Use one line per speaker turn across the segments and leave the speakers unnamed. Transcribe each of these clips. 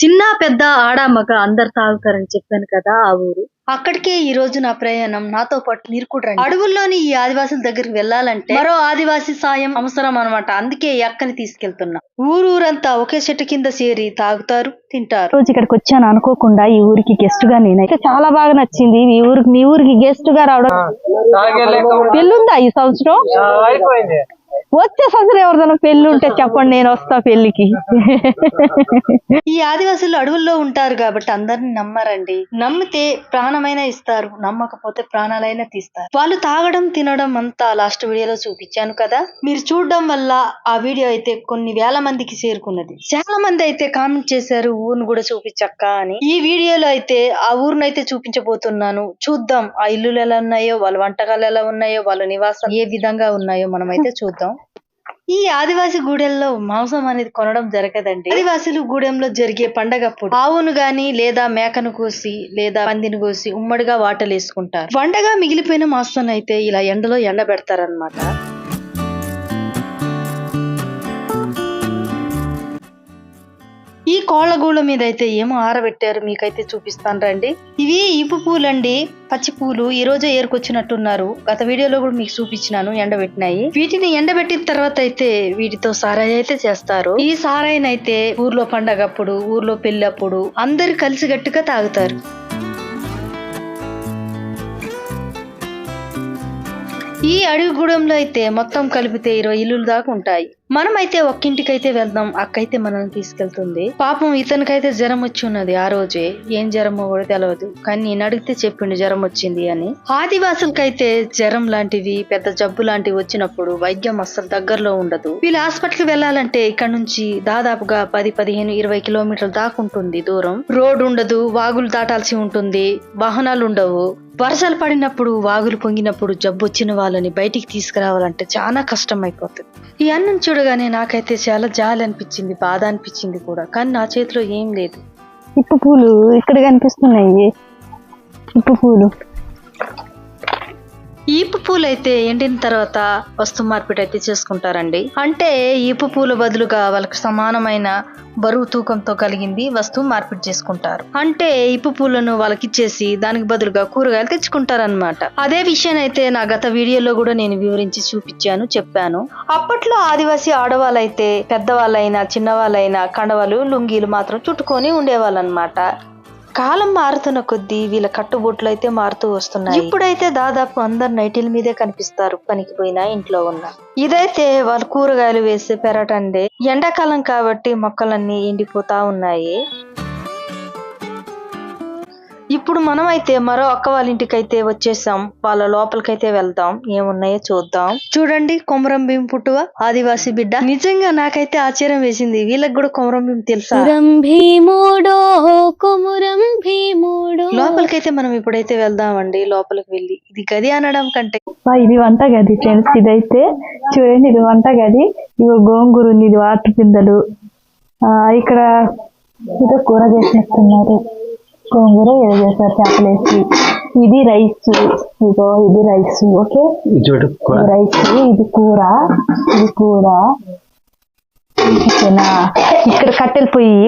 చిన్న పెద్ద ఆడ మగ అందరు తాగుతారని చెప్పాను కదా ఆ ఊరు. అక్కడికే ఈ రోజు నా ప్రయాణం. నాతో పాటు మీరు కూడా రండి. అడవుల్లోని ఈ ఆదివాసుల దగ్గరికి వెళ్ళాలంటే మరో ఆదివాసి సాయం అవసరం అన్నమాట. అందుకే ఈ అక్కని తీసుకెళ్తున్నా. ఊరంతా ఒకే చెట్టు కింద చేరి తాగుతారు, తింటారు.
రోజు ఇక్కడికి వచ్చాను అనుకోకుండా ఈ ఊరికి గెస్ట్ గా. నేనైతే చాలా బాగా నచ్చింది మీ ఊరికి గెస్ట్ గా రావడం. పెళ్ళుందా ఈ సంవత్సరం? వచ్చే సంవత్సరం ఎవరిదైనా పెళ్లి ఉంటే చెప్పండి, నేను వస్తా పెళ్లికి.
ఈ ఆదివాసులు అడవుల్లో ఉంటారు కాబట్టి అందరిని నమ్మరండి. నమ్మితే ప్రాణమైనా ఇస్తారు, నమ్మకపోతే ప్రాణాలైనా తీస్తారు. వాళ్ళు తాగడం తినడం అంతా లాస్ట్ వీడియోలో చూపించాను కదా. మీరు చూడడం వల్ల ఆ వీడియో అయితే కొన్ని వేల మందికి చేరుకున్నది. చాలా మంది అయితే కామెంట్ చేశారు ఊరును కూడా చూపించక్క అని. ఈ వీడియోలో అయితే ఆ ఊరును అయితే చూపించబోతున్నాను. చూద్దాం ఆ ఇల్లులు ఎలా ఉన్నాయో, వాళ్ళ వంటకాలు ఎలా ఉన్నాయో, వాళ్ళ నివాసం ఏ విధంగా ఉన్నాయో మనం అయితే చూద్దాం. ఈ ఆదివాసి గూడెంలో మాంసం అనేది కొనడం జరగదండి. ఆదివాసులు గూడెంలో జరిగే పండగప్పుడు ఆవును గాని లేదా మేకను కోసి లేదా పందిని కోసి ఉమ్మడిగా వాటలు వేసుకుంటారు. వంటగా మిగిలిపోయిన మాంసాన్ని అయితే ఇలా ఎండలో ఎండబెడతారన్నమాట. ఈ కోళ్లగూళ్ళ మీద అయితే ఏమో ఆరబెట్టారు, మీకైతే చూపిస్తాను రండి. ఇవి ఈపు పూలండి, పచ్చి పూలు. ఈ రోజు ఏరుకొచ్చినట్టున్నారు. గత వీడియోలో కూడా మీకు చూపించినాను ఎండబెట్టినాయి. వీటిని ఎండబెట్టిన తర్వాత అయితే వీటితో సారాయి అయితే చేస్తారు. ఈ సారాయిని అయితే ఊర్లో పండగప్పుడు, ఊర్లో పెళ్ళప్పుడు అందరు కలిసి గట్టిగా తాగుతారు. ఈ అడవిగూడెంలో అయితే మొత్తం కలిపితే 20 ఇల్లులు దాకా ఉంటాయి. మనమైతే ఒక్కింటికైతే వెళ్దాం. అక్కయితే మనల్ని తీసుకెళ్తుంది. పాపం ఇతనికైతే జ్వరం వచ్చి ఉన్నది ఆ రోజే. ఏం జ్వరమో కూడా తెలియదు, కానీ నేను అడిగితే చెప్పిండు జ్వరం వచ్చింది అని. ఆదివాసులకైతే జ్వరం లాంటివి పెద్ద జబ్బు లాంటివి వచ్చినప్పుడు వైద్యం అస్సలు దగ్గరలో ఉండదు. వీళ్ళు హాస్పిటల్కి వెళ్ళాలంటే ఇక్కడ నుంచి దాదాపుగా 10, 15, 20 కిలోమీటర్ల దాకా ఉంటుంది దూరం. రోడ్డు ఉండదు, వాగులు దాటాల్సి ఉంటుంది, వాహనాలు ఉండవు. వర్షాలు పడినప్పుడు, వాగులు పొంగినప్పుడు జబ్బు వచ్చిన వాళ్ళని బయటికి తీసుకురావాలంటే చాలా కష్టం అయిపోతుంది. ఈ అన్నం చూడగానే నాకైతే చాలా జాలి అనిపించింది, బాధ అనిపించింది కూడా. కానీ నా చేతిలో ఏం లేదు.
ఇప్పు పూలు ఇక్కడ కనిపిస్తున్నాయి. ఇప్పు పూలు
ఈపు పూలు అయితే ఎండిన తర్వాత వస్తు మార్పిడి అయితే చేసుకుంటారండి. అంటే ఈపు పూల బదులుగా వాళ్ళకి సమానమైన బరువు తూకంతో కలిగింది వస్తువు మార్పిడి చేసుకుంటారు. అంటే ఈపు పూలను వాళ్ళకి ఇచ్చేసి దానికి బదులుగా కూరగాయలు తెచ్చుకుంటారనమాట. అదే విషయాన్ని అయితే నా గత వీడియోలో కూడా నేను వివరించి చూపించాను, చెప్పాను. అప్పట్లో ఆదివాసీ ఆడవాళ్ళైతే పెద్దవాళ్ళైనా చిన్నవాళ్ళైనా కండవలు, లుంగీలు మాత్రం చుట్టుకొని ఉండేవాళ్ళు అనమాట. కాలం మారుతున్న కొద్దీ వీళ్ళ కట్టుబొట్లు అయితే మారుతూ వస్తున్నాయి. ఇప్పుడైతే దాదాపు అందరు నైటీల మీదే కనిపిస్తారు, పనికి పోయినా ఇంట్లో ఉన్న. ఇదైతే వాళ్ళు కూరగాయలు వేసే పెరటండే. ఎండాకాలం కాబట్టి మొక్కలన్నీ ఎండిపోతా ఉన్నాయి. ఇప్పుడు మనం అయితే మరో అక్క వాళ్ళ ఇంటికైతే వచ్చేసాం. వాళ్ళ లోపలికైతే వెళ్దాం, ఏమున్నాయో చూద్దాం. చూడండి, కొమరం భీం పుట్టువ ఆదివాసి బిడ్డ. నిజంగా నాకైతే ఆశ్చర్యం వేసింది, వీళ్ళకి కూడా కొమరం భీం తెలుసా? లోపలికైతే మనం ఇప్పుడైతే వెళ్దామండి. లోపలికి వెళ్ళి ఇది గది అనడం కంటే
ఇది వంట గది ఫ్రెండ్స్. ఇదైతే చూడండి, ఇది వంట గది. ఇవి గోంగూర ఉంది, ఇది వాటర్ పిందెలు. ఇక్కడ ఇదో కూర చేసేస్తున్నారు, గోంగూర ఏదో చేస్తారు చేపలేసి. ఇది రైస్, ఇదో ఇది రైస్. ఓకే, రైస్, ఇది కూర, ఇది కూర. ఓకేనా? ఇక్కడ కట్టెల పొయ్యి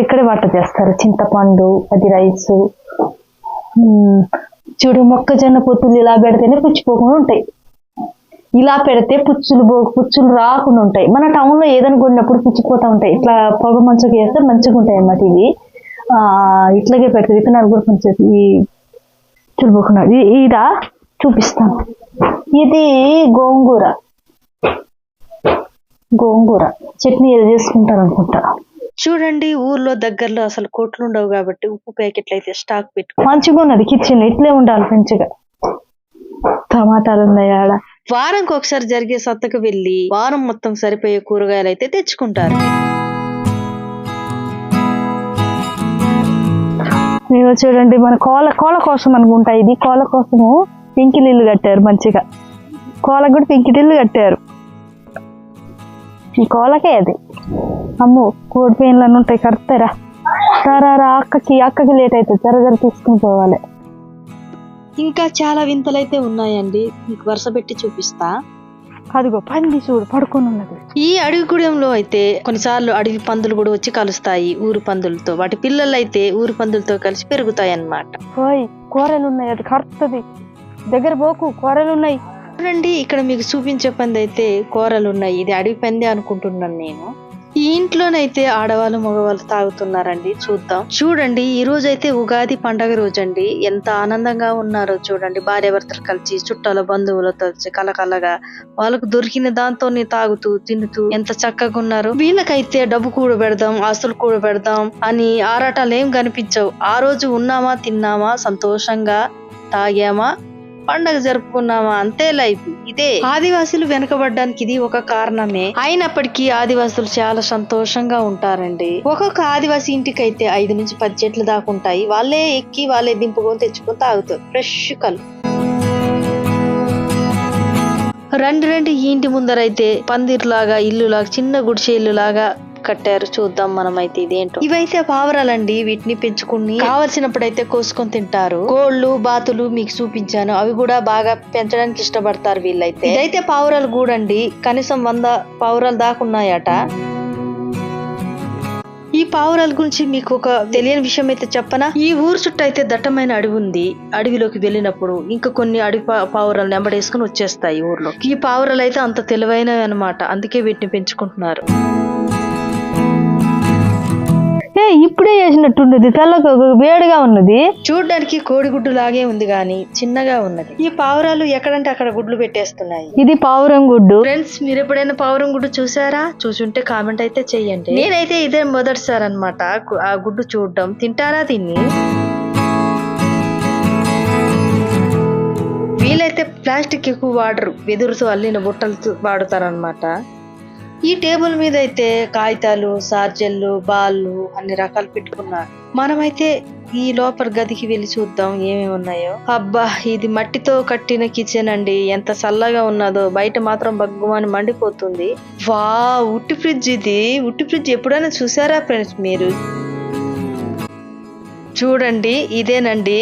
ఇక్కడే వంట చేస్తారు. చింతపండు, అది రైస్. చూడు, మొక్కజొన్న పొత్తులు ఇలా పెడితేనే పుచ్చిపోకుండా ఉంటాయి. ఇలా పెడితే పుచ్చులు రాకుండా ఉంటాయి. మన టౌన్ లో ఏదైనా కొన్నప్పుడు పుచ్చిపోతా ఉంటాయి. ఇట్లా పొగ మంచుకు వేస్తే మంచిగా ఉంటాయి అన్నమాట. ఇవి ఇట్లాగే పెడతారు. విత్తనాలు కూడా కొంచెం ఈ చుడిపోకున్నాడు. ఇదా చూపిస్తాను. ఇది గోంగూర చట్నీ ఏదో చేసుకుంటారు అనుకుంటా.
చూడండి, ఊర్లో దగ్గరలో అసలు కోట్లు ఉండవు కాబట్టి ఉప్పు ప్యాకెట్లు అయితే స్టాక్ పెట్టు.
మంచిగా ఉన్నది కిచెన్, ఇట్లే ఉండాలి మంచిగా. టమాటాలు ఉన్నాయి ఆడ.
వారంకి ఒకసారి జరిగే సత్తకు వెళ్ళి వారం మొత్తం సరిపోయే కూరగాయలు అయితే తెచ్చుకుంటారు.
మీరు చూడండి, మన కోళ్ళ కోసం అనుకుంటా. ఇది కోళ్ళ కోసము పెంకిలిల్లు కట్టారు మంచిగా. కోళ్ళకు కూడా పెంకిటిల్లు కట్టారు. ఈ కోళ్ళకే అది. అమ్మో, కోడి పెయిన్లు ఉంటాయి, కడతారా? రారా, అక్కకి లేట్ అవుతుంది, జర తీసుకుని పోవాలి.
ఇంకా చాలా వింతలైతే ఉన్నాయండి, మీకు వరుస పెట్టి చూపిస్తా.
అదిగో పంది చూడు పడుకొని ఉన్నది.
ఈ అడవి గుడెంలో అయితే కొన్నిసార్లు అడవి పందులు కూడా వచ్చి కలుస్తాయి ఊరు పందులతో. వాటి పిల్లలు అయితే ఊరు పందులతో కలిసి పెరుగుతాయి అన్నమాట.
పోయి కూరలు ఉన్నాయి, అది కరుస్తుంది, దగ్గర పోకు, కూరలు ఉన్నాయి.
చూడండి ఇక్కడ మీకు చూపించే పంది అయితే కూరలు ఉన్నాయి. ఇది అడవి పంది అనుకుంటున్నాను నేను. ఈ ఇంట్లోనైతే ఆడవాళ్ళు మగవాళ్ళు తాగుతున్నారండి. చూద్దాం. చూడండి ఈ రోజు అయితే ఉగాది పండగ రోజు అండి. ఎంత ఆనందంగా ఉన్నారో చూడండి. భార్యాభర్తలు కలిసి చుట్టాల బంధువులతో కలకలగా వాళ్ళకు దొరికిన దాంతో తాగుతూ తింటూ ఎంత చక్కగా ఉన్నారు. వీళ్ళకైతే డబ్బు కూడా పెడదాం, ఆస్తులు కూడా పెడదాం అని ఆరాటాలు ఏం కనిపించవు. ఆ రోజు ఉన్నామా, తిన్నామా, సంతోషంగా తాగామా, పండగ జరుపుకున్నామా, అంతే లైఫ్. ఇదే ఆదివాసులు వెనకబడ్డానికి ఇది ఒక కారణమే. అయినప్పటికీ ఆదివాసులు చాలా సంతోషంగా ఉంటారండి. ఒక్కొక్క ఆదివాసి ఇంటికి అయితే 5 నుంచి 10 చెట్లు దాకా ఉంటాయి. వాళ్ళే ఎక్కి వాళ్ళే దింపుకొని తెచ్చుకొని తాగుతారు ఫ్రెష్ కలు. రండి ఈ ఇంటి ముందరైతే పందిర్లాగా ఇల్లులాగా చిన్న గుడిసె ఇల్లులాగా కట్టారు. చూద్దాం మనమైతే ఇదేంటో. ఇవైతే పావురాలండి. వీటిని పెంచుకుని కావలసినప్పుడైతే కోసుకొని తింటారు. కోళ్లు బాతులు మీకు చూపించాను, అవి కూడా బాగా పెంచడానికి ఇష్టపడతారు వీళ్ళైతే. ఇదైతే పావురాలు గూడండి. కనీసం 100 పావురాలు దాకా ఉన్నాయట. ఈ పావురాల గురించి మీకు ఒక తెలియని విషయం అయితే చెప్పనా. ఈ ఊరు చుట్టూ అయితే దట్టమైన అడవి ఉంది. అడవిలోకి వెళ్ళినప్పుడు ఇంకా కొన్ని అడవి పావురాలు నెంబడేసుకుని వచ్చేస్తాయి ఊర్లో. ఈ పావురాలు అయితే అంత తెలివైనవి అన్నమాట. అందుకే వీటిని పెంచుకుంటున్నారు.
ఇప్పుడే చేసినట్టుండదు, తెల్లగా వేడిగా ఉన్నది.
చూడడానికి కోడిగుడ్డు లాగే ఉంది గాని చిన్నగా ఉన్నది. ఈ పావురాలు ఎక్కడంటే అక్కడ గుడ్లు పెట్టేస్తున్నాయి.
ఇది పావురం గుడ్డు.
ఫ్రెండ్స్, మీరు ఎప్పుడైనా పావురం గుడ్డు చూసారా? చూసుంటే కామెంట్ అయితే చెయ్యండి. నేనైతే ఇదే మొదటిసారి అన్నమాట ఆ గుడ్డు చూడడం. తింటారా దీన్ని? వీలైతే ప్లాస్టిక్ ఎక్కువ వాడరు, వెదురుతో అల్లిన బుట్టలు వాడుతారనమాట. ఈ టేబుల్ మీద అయితే కాగితాలు, సార్జెల్లు, బాళ్ళు అన్ని రకాలు పెట్టుకున్నారు. మనమైతే ఈ లోపల గదికి వెళ్ళి చూద్దాం ఏమేమి ఉన్నాయో. అబ్బా, ఇది మట్టితో కట్టిన కిచెన్ అండి. ఎంత చల్లగా ఉన్నదో. బయట మాత్రం బగ్గుమని మండిపోతుంది. వా, ఉట్టి ఫ్రిడ్జ్ ఇది. ఉట్టి ఫ్రిడ్జ్ ఎప్పుడైనా చూసారా ఫ్రెండ్స్ మీరు? చూడండి ఇదేనండి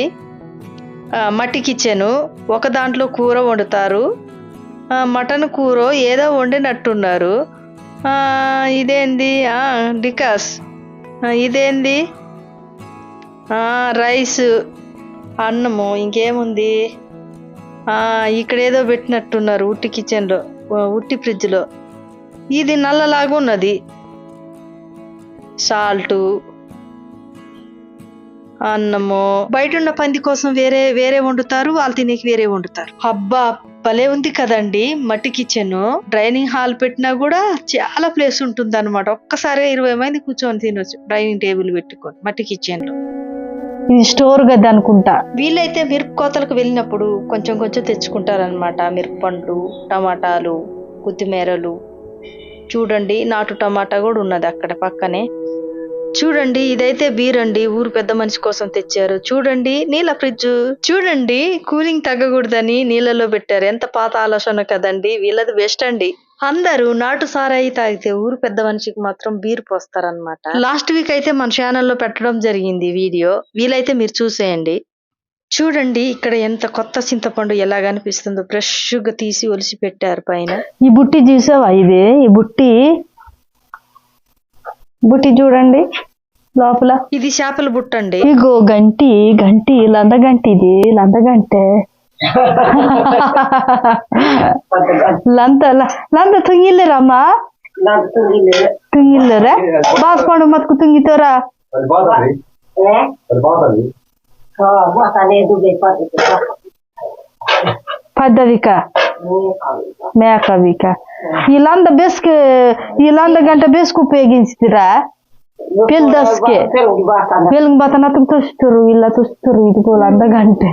మట్టి కిచెను. ఒక దాంట్లో కూర వండుతారు. మటన్ కూర ఏదో వండినట్టున్నారు. ఇదేంది డికాస్, ఇదేంది రైస్, అన్నము, ఇంకేముంది ఇక్కడ ఏదో పెట్టినట్టున్నారు ఉట్టి కిచెన్లో, ఉట్టి ఫ్రిడ్జ్లో. ఇది నల్లలాగా ఉన్నది. సాల్టు, అన్నము. బయట ఉన్న పంది కోసం వేరే వేరే వండుతారు, వాళ్ళు తినేకి వేరే వండుతారు. అబ్బా, భలే ఉంది కదండి మట్టి కిచెన్. డైనింగ్ హాల్ పెట్టినా కూడా చాలా ప్లేస్ ఉంటుంది అనమాట. ఒక్కసారి 20 మంది కూర్చొని తినొచ్చు డైనింగ్ టేబుల్ పెట్టుకొని మట్టి కిచెన్ లో.
ఇది స్టోర్ గది అనుకుంటా.
వీళ్ళైతే మిరప కోతలకు వెళ్ళినప్పుడు కొంచెం కొంచెం తెచ్చుకుంటారనమాట. మిరపండ్లు, టమాటాలు, కొత్తిమీరలు. చూడండి నాటు టమాటా కూడా ఉన్నది అక్కడ పక్కనే. చూడండి ఇదైతే బీర్ అండి. ఊరు పెద్ద మనిషి కోసం తెచ్చారు. చూడండి నీళ్ళ ఫ్రిడ్జ్. చూడండి కూలింగ్ తగ్గకూడదని నీళ్ళలో పెట్టారు. ఎంత పాత ఆలోచన కదండి. వీళ్ళది బెస్ట్ అండి. అందరూ నాటు సారాయి తాగితే ఊరు పెద్ద మనిషికి మాత్రం బీర్ పోస్తారనమాట. లాస్ట్ వీక్ అయితే మన ఛానల్లో పెట్టడం జరిగింది వీడియో. వీలైతే మీరు చూసేయండి. చూడండి ఇక్కడ ఎంత కొత్త చింతపండు ఎలా కనిపిస్తుందో. ఫ్రెష్ గా తీసి ఒలిసి పెట్టారు పైన.
ఈ బుట్టి చూసావా? ఇదే ఈ బుట్టి చూడండి లోపల.
ఇది చేపల బుట్ట అండి.
ఇగో గంటి లందగంటి. ఇది లందగంటే లంద ತುಂಗಿಲ್ಲರಮ್ಮ ತುಂಗಿಲ್ಲರ ಬಾಸ್ಕೊಂಡು ಮತ್ಕು ತುಂಗಿತೋರ పద్ధవిక మేకవిక ఈ లంద గంట బేసుకు ఉపయోగించుతురా పిల్లదస్కే వెలుగు బతనతకు చూస్తారు. ఇలా చూస్తారు. ఇదిగో లంద గంటే.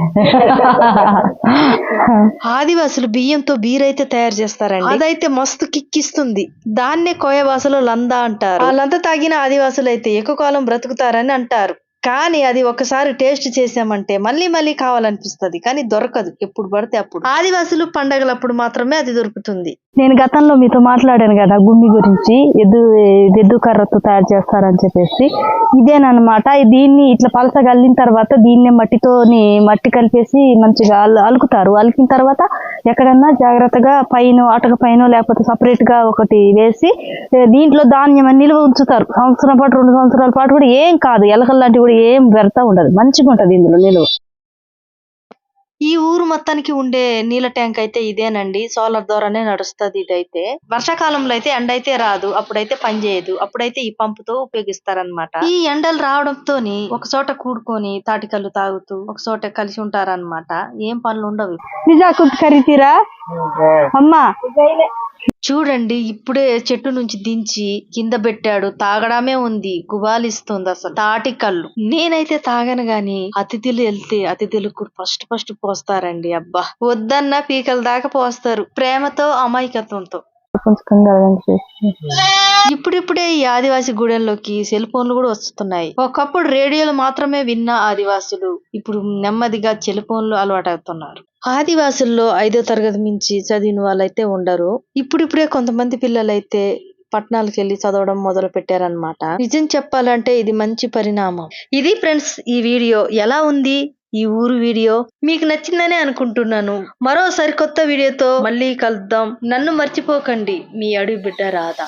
ఆదివాసులు బియ్యంతో బీరైతే తయారు చేస్తారండి. అదైతే మస్తు కిక్కిస్తుంది. దాన్నే కోయ భాషలో లంద అంటారు. ఆ లంద తాగిన ఆదివాసులు అయితే ఎక్కువ కాలం బ్రతుకుతారని అంటారు. కానీ అది ఒకసారి టేస్ట్ చేసామంటే మళ్ళీ మళ్ళీ కావాలనిపిస్తది, కానీ దొరకదు ఎప్పుడు పడితే అప్పుడు. ఆదివాసులు పండగలప్పుడు మాత్రమే అది దొరుకుతుంది.
నేను గతంలో మీతో మాట్లాడాను కదా గుమ్మి గురించి, ఎద్దు కర్రతో తయారు చేస్తారని చెప్పేసి. ఇదేనమాట. దీన్ని ఇట్లా పలసగా అల్లిన తర్వాత దీన్నే మట్టి కలిపేసి మంచిగా అలుకుతారు. అలికిన తర్వాత ఎక్కడన్నా జాగ్రత్తగా పైన అటక పైన లేకపోతే సపరేట్ గా ఒకటి వేసి దీంట్లో ధాన్యం అని నిల్వ ఉంచుతారు. సంవత్సరం పాటు 2 సంవత్సరాల పాటు కూడా ఏం కాదు, ఎలకలు లాంటివి కూడా ఏం పెడతా ఉండదు, మంచిగా ఉంటది ఇందులో నిల్వ.
ఈ ఊరు మొత్తానికి ఉండే నీళ్ళ ట్యాంక్ అయితే ఇదేనండి. సోలార్ ద్వారానే నడుస్తుంది ఇదైతే. వర్షాకాలంలో అయితే ఎండ అయితే రాదు, అప్పుడైతే పని చేయదు, అప్పుడైతే ఈ పంపుతో ఉపయోగిస్తారనమాట. ఈ ఎండలు రావడంతోని ఒక చోట కూడుకొని తాటికల్లు తాగుతూ ఒక చోట కలిసి ఉంటారన్నమాట. ఏం పనులు ఉండవు.
నిజాకు ఖరీదీరా అమ్మా.
చూడండి, ఇప్పుడే చెట్టు నుంచి దించి కింద పెట్టాడు, తాగడమే ఉంది, గుబాలిస్తుంది అసలు తాటి కళ్ళు. నేనైతే తాగను గాని అతిథులు వెళ్తే అతిథులకు ఫస్ట్ పోస్తారండి. అబ్బా, వద్దన్న పీకల దాకా పోస్తారు, ప్రేమతో అమాయకత్వంతో. ఇప్పుడిప్పుడే ఈ ఆదివాసి గూడెంలోకి సెల్ ఫోన్లు కూడా వస్తున్నాయి. ఒకప్పుడు రేడియోలు మాత్రమే విన్న ఆదివాసులు ఇప్పుడు నెమ్మదిగా సెల్ ఫోన్లు అలవాటవుతున్నారు. ఆదివాసుల్లో 5వ తరగతి మించి చదివిన వాళ్ళైతే ఉండరు. ఇప్పుడిప్పుడే కొంతమంది పిల్లలైతే పట్టణాలకు వెళ్ళి చదవడం మొదలు పెట్టారనమాట. నిజం చెప్పాలంటే ఇది మంచి పరిణామం. ఇది ఫ్రెండ్స్, ఈ వీడియో ఎలా ఉంది? ఈ ఊరు వీడియో మీకు నచ్చిందనే అనుకుంటున్నాను. మరో సరికొత్త వీడియోతో మళ్ళీ కలుద్దాం. నన్ను మర్చిపోకండి, మీ అడవి బిడ్డ రాధ.